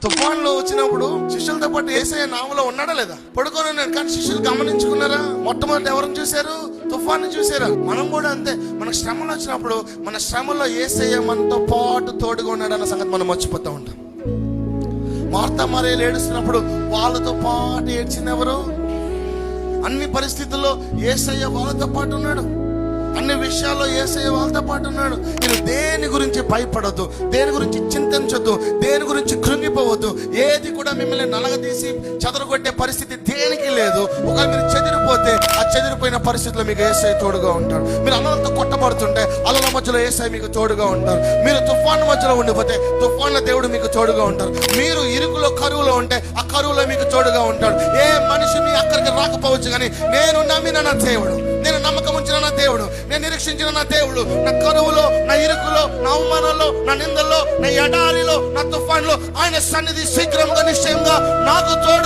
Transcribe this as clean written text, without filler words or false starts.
తుఫాన్లో వచ్చినప్పుడు శిష్యులతో పాటు యేసయ్య నావలో ఉన్నాడా లేదా? పడుకొని ఉన్నాడు. కానీ శిష్యులు గమనించుకున్నారా? మొట్టమొదటి ఎవరిని చూశారు? తుఫాన్ని చూశారా? మనం కూడా అంతే. మన శ్రమలు వచ్చినప్పుడు మన శ్రమలో యేసయ్య మనతో పాటు తోడుగా ఉన్నాడు అన్న సంగతి మనం మర్చిపోతూ ఉంటాం. మార్తా మరియలు ఏడుస్తున్నప్పుడు వాళ్ళతో పాటు ఏడ్చింది ఎవరు? అన్ని పరిస్థితుల్లో యేసయ్య వాళ్ళతో పాటు ఉన్నాడు. అన్ని విషయాల్లో యేసయ్య వాళ్ళతో పాటు ఉన్నాడు. మీరు దేని గురించి భయపడద్దు, దేని గురించి చింతించొద్దు, దేని గురించి కృంగిపోవద్దు. ఏది కూడా మిమ్మల్ని నలగదీసి చెదరగొట్టే పరిస్థితి దేనికి లేదు. ఒకవేళ మీరు చెదిరిపోతే ఆ చెదిరిపోయిన పరిస్థితుల్లో మీకు యేసయ్య తోడుగా ఉంటాడు. మీరు అలలతో కొట్టబడుతుంటే అలల మధ్యలో యేసయ్య మీకు తోడుగా ఉంటారు. మీరు తుఫాను మధ్యలో ఉండిపోతే తుఫాన్ల దేవుడు మీకు తోడుగా ఉంటారు. మీరు ఇరుకులో కరువులో ఉంటే ఆ కరువులో మీకు తోడుగా ఉంటాడు. ఏ మనిషి మీ అక్కడికి రాకపోవచ్చు, కానీ నేను నమ్మిన నా దేవుడు, నేను నమ్మకం ఉంచిన నా దేవుడు, నేను నిరీక్షించిన నా దేవుడు నా కరువులో, నా ఇరుకులో, నా అవమానంలో, నా నిందల్లో, నా ఎడారిలో, నా తుఫాన్లో ఆయన సన్నిధి శీఘ్రంగా నిశ్చయంగా నాకు తోడు